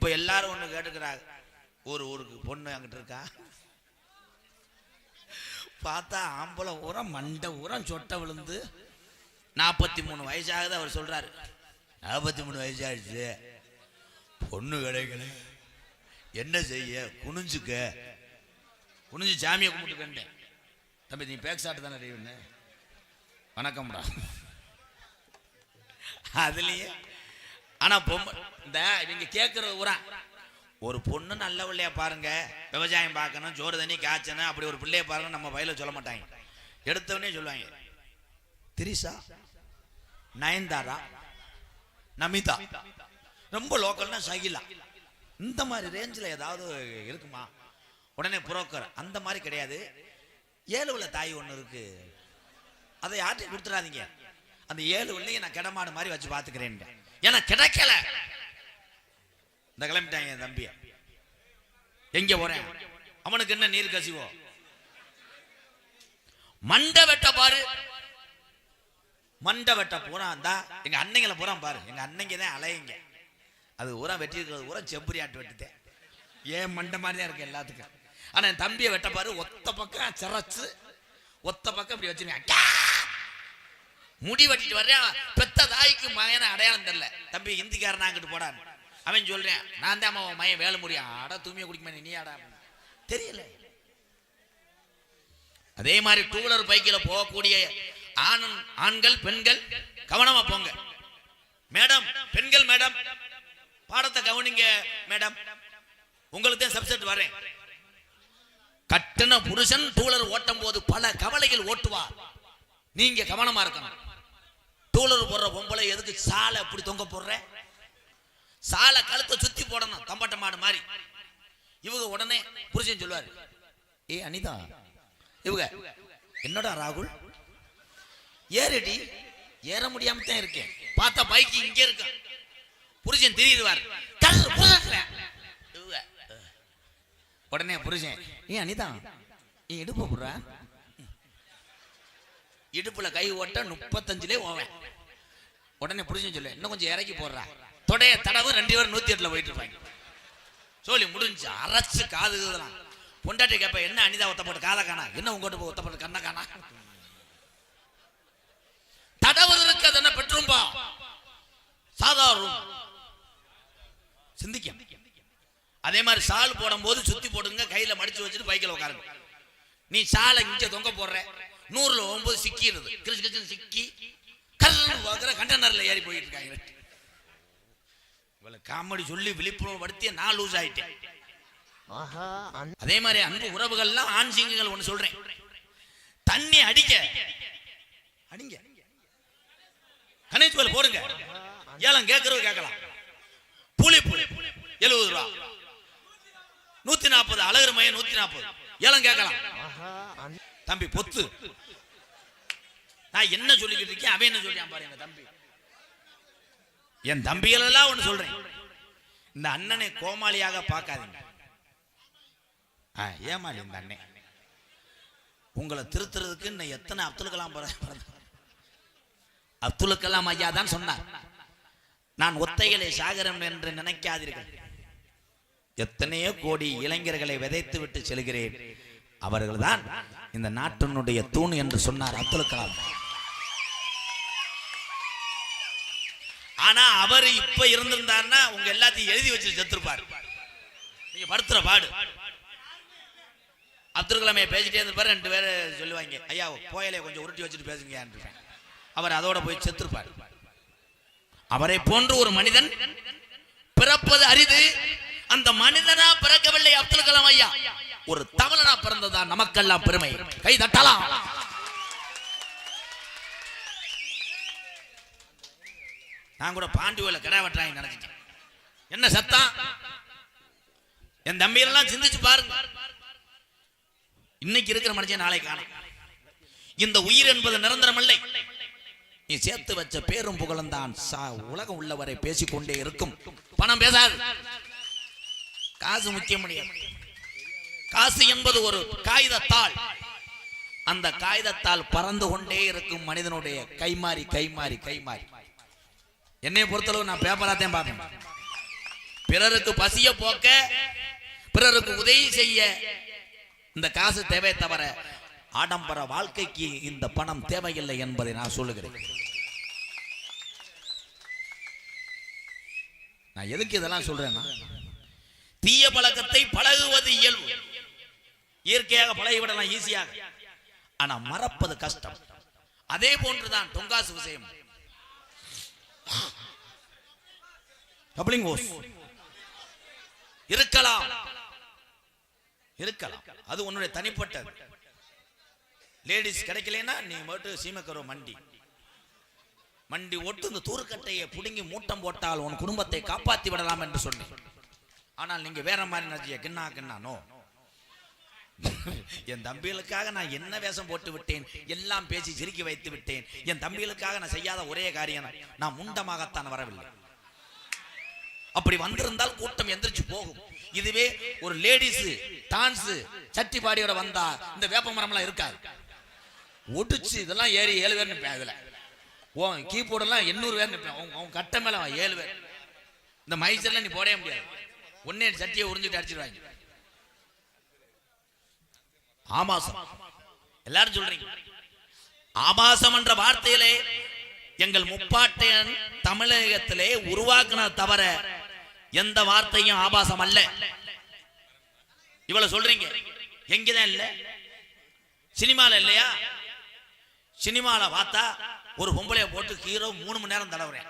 இப்ப எல்லாரும் ஒண்ணு கேட்டுக்கிறாங்க, ஊருக்கு பொண்ணு அங்கிட்டு இருக்கா? பார்த்தா ஆம்பளை உரம் மண்டை உரம் சொட்டை விழுந்து 43 வயசாகுது. அவர் சொல்றாரு 43 வயசாயிடுச்சு, பொண்ணு கிடைக்கல, என்ன செய்ய? குனிஞ்சு சாமியை கும்பிட்டுக்கண்டேன். தம்பி நீ பேக் சாட்டு தானே அறிவுன்னு வணக்கம்டா. அதுலயே ஆனா இந்த இவங்க கேட்கறது ஊரா ஒரு பொண்ணு நல்ல பிள்ளையா பாருங்க, விவசாயம் பார்க்கணும், ஜோறு தண்ணி காய்ச்சணும், அப்படி ஒரு பிள்ளைய பாருங்க நம்ம வயல சொல்ல மாட்டாங்க. எடுத்தவனே சொல்லுவாங்க திரிசா, நயன்தாரா, நமிதா, ரொம்ப லோக்கல்னா சகிலா, இந்த மாதிரி ரேஞ்சில் ஏதாவது இருக்குமா? உடனே புரோக்கர். அந்த மாதிரி கிடையாது, 7 உள்ள தாய் ஒன்று இருக்கு, அதை யார்ட்டையும் கொடுத்துடாதீங்க, அந்த 7 உள்ளையும் நான் கிடமாடு மாதிரி வச்சு பார்த்துக்கிறேன். ஏன்னா கிடைக்கல. இந்த கிளம்பிட்டாங்க என் தம்பிய. எங்க போறேன்? அவனுக்கு என்ன நீர் கசிவோ? மண்டை வெட்ட பாரு, மண்டை வெட்ட போறான். எங்க அன்னைங்களை போறான் பாரு, எங்க அன்னைங்க தான் அலையுங்க. அது ஊரா வெட்டி இருக்கிறது ஊரா செம்புரியாட்டு வெட்டுத்தேன். ஏன் மண்டை மாதிரி தான் இருக்கு எல்லாத்துக்கும். ஆனா என் தம்பியை வெட்ட பாரு, ஒத்த பக்கம் சிறச்சு ஒத்த பக்கம் இப்படி வச்சிருக்கேன். முடி வெட்டிட்டு வர்றேன். பெத்த தாய்க்கு மகனை அடையாளம் தெரியல. தம்பி இந்திக்காரன் அங்கிட்டு போடான்னு அவன் சொல்றேன். நான் தான் அவன் மயன் வேலை முடியும். அடா தூமியை குடிக்குமா நீ? ஆடா தெரியல. அதே மாதிரி டூ வீலர் பைக்கில் போகக்கூடிய ஆண்கள் பெண்கள் கவனமா போங்க. மேடம், பெண்கள் மேடம், பாடத்தை கவனிங்க மேடம், உங்களுக்கு தான் சப்ஜெக்ட் வரேன். கட்டண புருஷன் டூ வீலர் ஓட்டும் போது பல கவலைகள் ஓட்டுவார். நீங்க கவனமா இருக்கணும். டூ வீலர் போடுற பொம்பளை எதுக்கு சாலை அப்படி தொங்க போடுற? சாலை கழுத்தை சுத்தி போடணும், தம்பட்ட மாடு மாதிரி. இவங்க உடனே புருஷன் சொல்லுவாரு, ஏ அனிதா, இவங்க என்னடா ராகுல் ஏறடி? ஏற முடியாம தான் இருக்கேன். பார்த்தா பைக் இங்க இருக்க. புருஷன் திரிடுவார். உடனே புருஷன், ஏ அனிதா நீ இடுப்பு போடுற? இடுப்புல கை ஓட்ட 35லே ஓவேன். உடனே புருஷன் சொல்லு, இன்னும் கொஞ்சம் இறக்கி போடுறா. தொடைய தடவு 2 பேரும் 108ல போயிட்டு இருப்பாங்க. சொல்லி முடிஞ்சு அரைச்சு காதுதான். பொண்டாட்டி கேப்ப, என்ன அனிதா ஒத்த போட்டு காதை காணா? என்ன உங்ககிட்ட போய் ஒத்த போட்டு கண்ணை காணா? தடவு இருக்காது என்ன பெட்ரூம்பா? சாதாரண சிந்திக்க. அதே மாதிரி சால் போடும் போது சுத்தி போடுங்க, கையில மடிச்சு வச்சுட்டு பைக்கில் உட்காருங்க. நீ சாலை இங்க தொங்க போடுற, 100ல 9 சிக்கிடுது. கிருஷ்ண கிருஷ்ணன் சிக்கி கல்லு கண்டனர்ல ஏறி போயிட்டு இருக்காங்க. இவளை காமெடி சொல்லி விழிப்புணர்வு படுத்திய நான் லூஸ் ஆயிட்டேன். அதே மாதிரி அன்பு உறவுகள்லாம் ஆண் சிங்கங்கள் ஒண்ணு சொல்றேன். தண்ணி அடிங்க கணேஜ் போடுங்க. ஏலம் கேட்கறது கேட்கலாம். புளி 70 ரூபா, 140 அழகர் மையம் 140 ஏலம் கேட்கலாம். தம்பி பொத்து, நான் என்ன சொல்லிக்கிட்டு இருக்கேன், அவன் என்ன சொல்றான் பாருங்க. தம்பி, என் தம்பிகள் எல்லாம் ஒண்ணு சொல்றேன், இந்த அண்ணனை கோமாளியாக பார்க்காதீங்க. ஏமாளி இந்த அண்ணன் உங்களை திருத்துறதுக்கு இன்னும் எத்தனை அப்துல் கலாம் அப்துல் கலாம் ஐயா தான் சொன்னார், நான் ஒத்தைகளை சாகரம் என்று நினைக்காதீர்கள், எத்தனையோ கோடி இளைஞர்களை விதைத்து விட்டு செல்கிறேன், அவர்கள் தான் இந்த நாட்டினுடைய தூண் என்று சொன்னார் அப்துல் கலாம். ஆனா அவர் இப்ப இருந்திருந்தாருன்னா உங்க எல்லாத்தையும் எழுதி வச்சு செத்துருப்பாரு. நீங்க படுத்துற பாடு. அப்துல் கலாமே பேசிட்டே இருந்திருப்பாரு. 2 பேர் சொல்லுவாங்க, ஐயா போயலையே கொஞ்சம் உருட்டி வச்சுட்டு பேசுங்க. அவர் அதோட போய் செத்துருப்பார். அவரை போன்று ஒரு மனிதன் பிறப்பது அரிது. அந்த மனிதனா பிறக்கவில்லை அப்துல் கலாம் ஐயா, ஒரு தமிழனா பிறந்ததா நமக்கெல்லாம் பெருமை. கை தட்டலாம். நான் கூட பாண்டியோல கிடா வெட்டுறாங்க நினைச்சிட்டேன். என்ன சத்தம்? என் தம்பியெல்லாம் சிந்திச்சு பாருங்க. இன்னைக்கு இருக்கிற மனுஷன் நாளை காணும். இந்த உயிர் என்பது நிரந்தரம் இல்லை. நீ சேர்த்து வச்ச பேரும் புகழும் தான் உலகம் உள்ளவரை பேசிக்கொண்டே இருக்கும். பணம் பேசாது. காசு முக்கியம் முடியாது. காசு என்பது ஒரு காகிதத்தாள். அந்த காகிதத்தால் பறந்து கொண்டே இருக்கும் மனிதனுடைய கைமாறி கைமாறி கைமாறி. என்னை பொறுத்தளவு நான் பேப்பராத்தையும் பார்ப்பேன். பிறருக்கு பசிய போக்க, பிறருக்கு உதவி செய்ய இந்த காசு தேவை தவிர ஆடம்பர வாழ்க்கைக்கு இந்த பணம் தேவையில்லை என்பதை நான் சொல்லுகிறேன். நான் எதுக்கு இதெல்லாம் சொல்றேன்னா, தீய பழக்கத்தை பழகுவது இயல்பு, இயற்கையாக பழகிவிடலாம் ஈஸியாக. ஆனா மறப்பது கஷ்டம். அதே போன்றுதான் தொங்காசு விஷயம். இருக்கலாம் இருக்கலாம், அது உன்னுடைய தனிப்பட்டது. லேடிஸ் கிடைக்கலன்னா நீ மட்டும் சீமக்கரோ மண்டி ஒட்டு இந்த தூர்க்கட்டையை புடுங்கி மூட்டம் போட்டால் உன் குடும்பத்தை காப்பாற்றி விடலாம் என்று சொன்னேன். ஆனால் நீங்க வேற மாதிரி நினைச்சிய கிண்ணா என் தம்பிகளுக்காக நான் என்ன வேஷம் போட்டு விட்டேன், எல்லாம் பேசி சிரிக்கி வைத்து விட்டேன். என் தம்பிகளுக்காக நான் செய்யாத ஒரே காரியம், நான் முண்டமாகத்தான் வரவில்லை. அப்படி வந்திருந்தால் கூட்டம் எந்திரிச்சு போகும். இதுவே ஒரு லேடிஸ் டான்ஸ் சட்டி பாடியோட வந்தா இந்த வேப்ப மரம்லாம் இருக்காது, ஒடிச்சு இதெல்லாம் ஏறி 7 பேர் நிற்பேன். இதுல கீபோர்டு எல்லாம் 800 பேர் நிற்பேன். அவங்க கட்ட மேல 7 பேர். இந்த மைசெல்லாம் நீ போடவே முடியாது, ஒன்னே சட்டியை உறிஞ்சிட்டு அடிச்சிருவாங்க. ஆபாசம் எல்லாரும் சொல்றீங்க. ஆபாசம் என்ற வார்த்தையிலே எங்கள் முப்பாட்டையன் தமிழகத்திலே உருவாக்கின தவிர எந்த வார்த்தையும் ஆபாசம் அல்ல. இவ்வளவு சொல்றீங்க, எங்கதான் இல்ல? சினிமால இல்லையா? சினிமால பார்த்தா ஒரு பொம்பளைய போட்டு ஹீரோ 3 மணி நேரம் தடவுறேன்.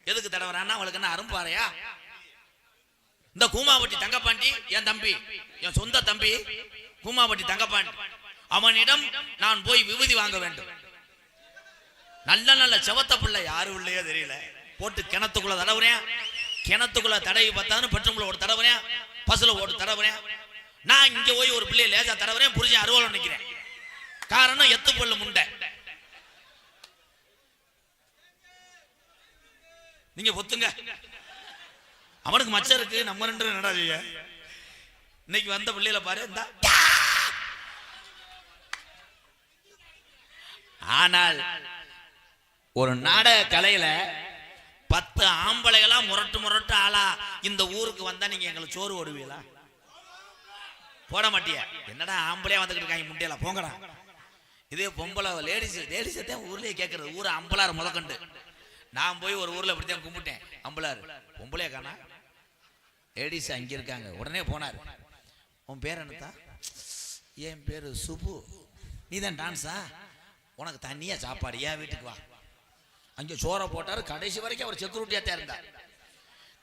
எதுக்கு தடவுறான்னா அவளுக்கு என்ன அரும்பாறையா? இந்த கூமாவட்டி தங்கப்பாண்டி என் தம்பி, என் சொந்த தம்பி கூமாவட்டி தங்கப்பாண்டி, அவனிடம் நான் போய் விபூதி வாங்க வேண்டும். நல்ல நல்ல செவத்த பிள்ளை யாரும் இல்லையோ தெரியல, போட்டு கிணத்துக்குள்ள தடவுறேன். கிணத்துக்குள்ள தடவி பார்த்தாலும் பெட்ரூம்ல ஒரு தடவுறேன், பஸ்ல ஒரு தடவுறேன். நான் இங்க போய் ஒரு பிள்ளைய லேசா தடவுறேன், புரிஞ்சு அறுவலை நிக்கிறேன். காரணம் எத்து பொண்ணு முண்டை. நீங்க பொத்துங்க, அவனுக்கு மச்சம் இருக்கு, நம்ம 2 நடாதீங்க. இன்னைக்கு வந்த பிள்ளையில பாரு. ஆனால் ஒரு நாடக கலையில 10 ஆம்பளைகளா முரட்டு ஆளா இந்த ஊருக்கு வந்தா நீங்க எங்களுக்கு சோறு ஓடுவீங்களா? போட மாட்டியா? என்னடா ஆம்பளையா வந்துகிட்டு இருக்காங்க முண்டையில, போங்கடா. இதே பொம்பளை லேடிஸத்தான் ஊர்லயே கேட்கறது, ஊர் அம்பளார் முதற்கண்டு. நான் போய் ஒரு ஊர்ல இப்படித்தான் கும்பிட்டேன், அம்பளார் பொம்பளையா காணா, லேடிஸ் அங்க இருக்காங்க. உடனே போனார், உன் பேர் என்னத்தா? என் பேரு சுபு. நீதான் டான்ஸா? உனக்கு தனியா சாப்பாடு, ஏன் வீட்டுக்கு வா. அங்க சோற போட்டாரு. கடைசி வரைக்கும் அவர் செக்யூரிட்டியா தான் இருந்தார்.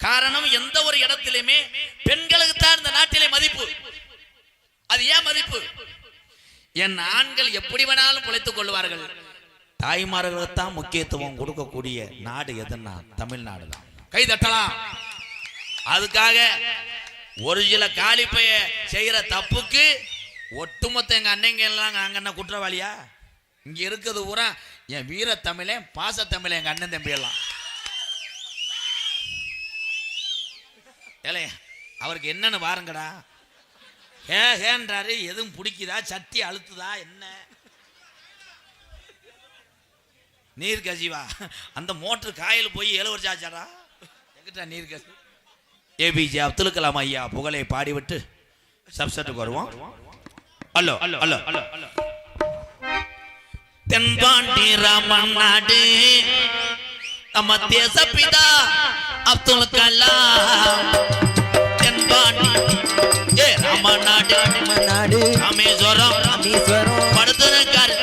காரணம், எந்த ஒரு இடத்திலுமே பெண்களுக்கு தான் இந்த நாட்டிலே மதிப்பு. அது ஏன் மதிப்பு? என் ஆண்கள் எப்படி வேணாலும் பிழைத்துக் கொள்வார்கள், தாய்மார்களுக்கு தான் முக்கியத்துவம் கொடுக்கக்கூடிய நாடு எதுன்னா தமிழ்நாடு தான். கை தட்டலாம். அதுக்காக ஒரு சில காலிப்பைய செய்யற தப்புக்கு ஒட்டுமொத்த எங்க அண்ணங்க எல்லாம் அங்க என்ன குற்றவாளியா? இங்க இருக்குது ஊரா என் வீர தமிழே, பாச தமிழே, எங்க அண்ணன் தம்பி எல்லாம். அவருக்கு என்னன்னு பாருங்கடா, ஹேன்றாரு. எதுவும் பிடிக்குதா? சட்டி அழுத்துதா? என்ன நீர் கசிவா? அந்த மோட்டர் காயில் போய் 7 வருஷம் ஆச்சாடா. எங்கிட்ட நீர் கசி? ஏபிஜே அப்துல் கலாம் ஐயா புகழை பாடிவிட்டு சப்செட்டுக்கு வருவோம். அல்லோ அல்லோ அல்லோ அல்லோ அல்லோ. தென்பாண்டி ராமன் நாடு நம்ம தேசப்பிதா அப்துல் கலாம். தென்பாண்டி ராமநாடு ராமேஸ்வரம் படுத்திருக்காரு,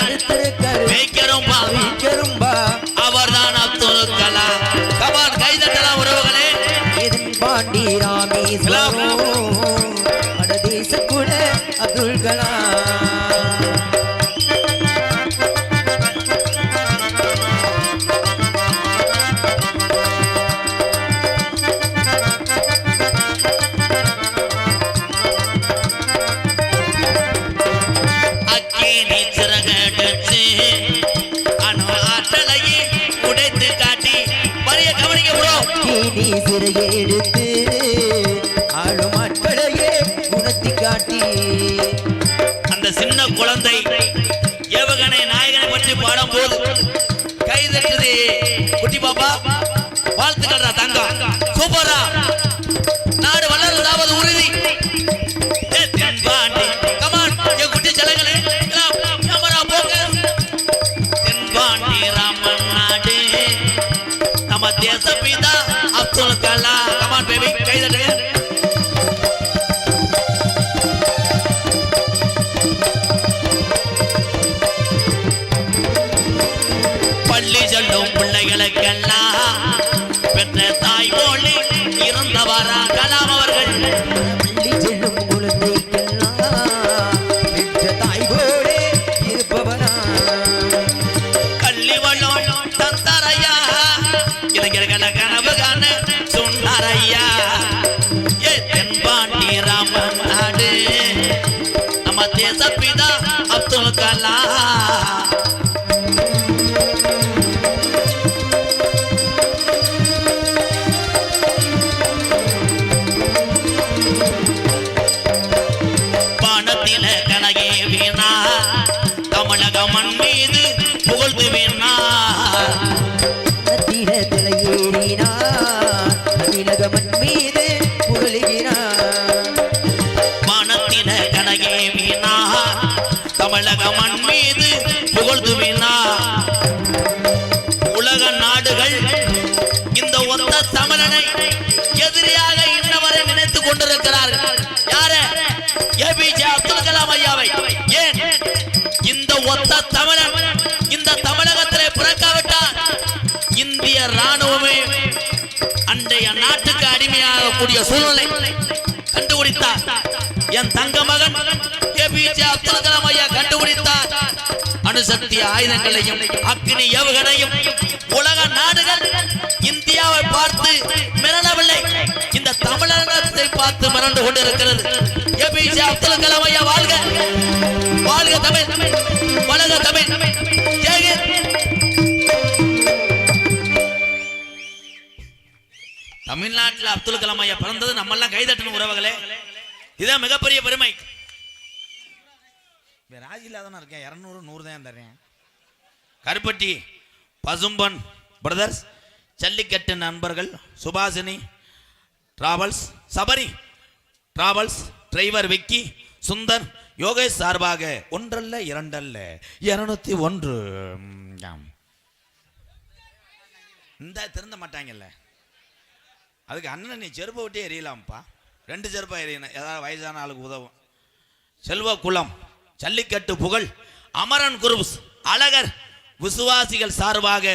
அவர்தான் அப்துல் கலாம். கபால் கைதட்டலாம் உறவுகளே. பாண்டி ராமேஸ்வரம் தேச கூட அப்துல் கலாம். எடுத்து ஆளும் ஆட்களையே உணர்த்தி காட்டி அந்த சின்ன குழந்தை ஏவகனை நாயகனை பற்றி பாடும் போது கைதட்டுது. குட்டி பாப்பா வாழ்த்துக்கள்டா தங்கம், சூப்பரா கமான் பேபி கை தட்டுங்க. பள்ளி செல்லும் பிள்ளைகளுக்கெல்லாம் பெற்ற தாய் போலி இருந்தவரா கலாம் அவர்கள். பள்ளி செல்லும் குழந்தைக்கெல்லாம் பெற்ற தாய் போலே இருப்பவனா. கள்ளி வள்ளம் தந்தாரையா இளைஞர்களை கனவு காண சொன்னாரையா. தென்பாண்டி ராமன் நாடு நம்ம தேசப்பிதா அப்துல் கலாம். பானத்தில கனகே வீணா தமிழக மண் மீது புகழ்ந்து வீணா. தீரத்தில் ஏறினார் தமிழகமன் மீது புகழுகிறார். வானத்தில கனகே வீணா தமிழக மண் மீது புகழ்ந்து வீணா. உலக நாடுகள் இந்த ஒத்த தமிழனை எதிரியாக இன்னவரை நினைத்துக் கொண்டிருக்கிறார்கள். யாரு? ஏபிஜே அப்துல் கலாம் ஐயாவை. ஏன் இந்த ஒத்த தமிழன் இந்த தமிழகத்திலே பிறக்காவிட்டால் இந்திய ராணுவமே அன்றைய நாட்டுக்கு அடிமையாக கூடிய சூழ்நிலை கண்டுபிடித்தார். என் தங்க மகன் ஏபிஜே அப்துல் கலாம் ஐயா கண்டுபிடித்தார். அணுசக்தி ஆயுதங்களையும் அக்னி ஏவுகணையும் உலக நாடுகள் இந்தியாவை பார்த்து மிரளவில்லை, இந்த தமிழகத்தை பார்த்து மிரண்டு கொண்டிருக்கிறது. ஏபிஜே அப்துல் கலாம் ஐயா வாழ்க, வாழ்க தமிழ், வளர்க தமிழ், ஜெயஹிந்த். தமிழ்நாட்டில் அப்துல் கலாம் ஐயா பிறந்தது நம்ம எல்லாம் கைதட்டணும் உறவுகளே. இதான் மிகப்பெரிய பெருமை. ராஜிலா தானே இருக்கேன், 200 100 தான் தர்றேன். கருப்பட்டி பசும்பன் பிரதர்ஸ், ஜல்லிக்கட்டு நண்பர்கள், Subhashini travels, Sabari travels driver Vicky, Sundar, Yogesh சார்பாக ஒன்றல்ல இரண்டல்ல 201. இந்த திருந்த மாட்டாங்கல்ல, அதுக்கு அண்ணன் நீ செருப்பை விட்டே எறியலாம்ப்பா. 2 செருப்பா எறியணும், ஏதாவது வயசான ஆளுக்கு உதவும். செல்வ குளம் ஜல்லிக்கட்டு புகழ் அமரன் குரூப்ஸ் அழகர் விசுவாசிகள் சார்பாக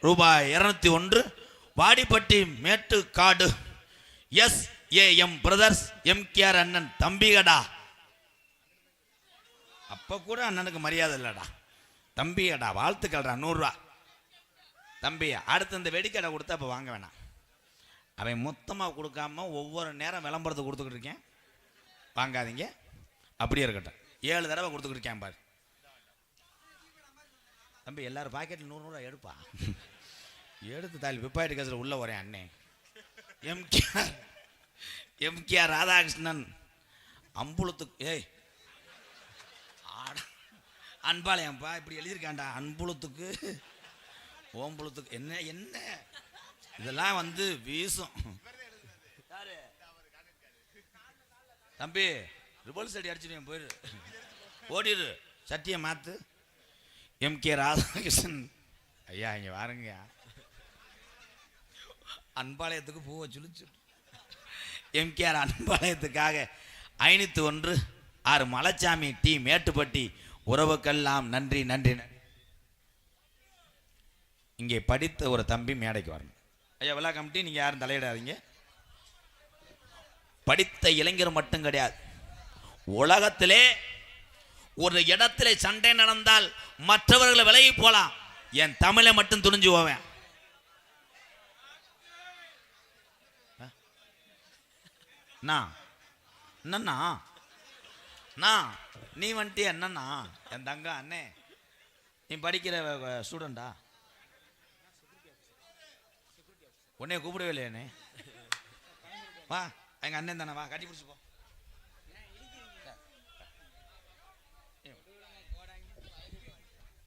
ரூபாய் 201. Vadipatti Mettukadu SAM brothers MKR அண்ணன் தம்பிகடா. அப்ப கூட அண்ணனுக்கு மரியாதை இல்லடா, தம்பிகடா வாழ்த்துக்கள்டா 100 ரூபா தம்பி. அடுத்து இந்த வெடிக்கடை கொடுத்தா அப்ப வாங்க வேணாம். அவன் மொத்தமாக கொடுக்காம ஒவ்வொரு நேரம் விளம்பரத்தை கொடுத்துக்கிட்டு இருக்கேன், வாங்காதீங்க அப்படியே இருக்கட்டும். 7 தடவை கொடுத்துக்கிட்டு இருக்கேன் பாரு தம்பி. எல்லாரும் பாக்கெட்டில் 100 ரூபா எடுப்பா, எடுத்து தாலி பிப்பாயிட்டு கேஸில் உள்ள வரேன் அண்ணே. MKR ராதாகிருஷ்ணன் அம்புலத்துக்கு ஏய் அன்பாளையம்பா இப்படி எழுதியிருக்காண்டா. அன்புலத்துக்கு ஓம்புலத்துக்கு என்ன என்ன இதெல்லாம் வந்து வீசும் தம்பி. ரிவல்ஸ் அடி அடிச்சுட்டு போயிரு, ஓடிடு, சட்டியை மாத்து. MK ராதாகிருஷ்ணன் ஐயா இங்க வாருங்கய்யா. அன்பாளையத்துக்கு பூவை சுழிச்சு MKR அன்பாளையத்துக்காக 501. 6 மலைச்சாமி டி மேட்டுப்பட்டி உறவுக்கெல்லாம் நன்றி நன்றி. இங்கே படித்த ஒரு தம்பி மேடைக்கு வரணும். ஐயா விழா கமிட்டி நீங்க யாரும் தலையிடாதீங்க. படித்த இளைஞர் மட்டும் கிடையாது, உலகத்திலே ஒரு இடத்துல சண்டை நடந்தால் மற்றவர்களை விலகி போலாம், என் தமிழை மட்டும் துணிஞ்சு போவேன். என்னண்ணா நீ வந்துட்டு என்னண்ணா என் தங்க அண்ணே, நீ படிக்கிற ஸ்டூடெண்டா? உன்னைய கூப்பிடவே இல்லையானே. வா எங்க அண்ணன் தானே, வா கட்டி பிடிச்சு போ.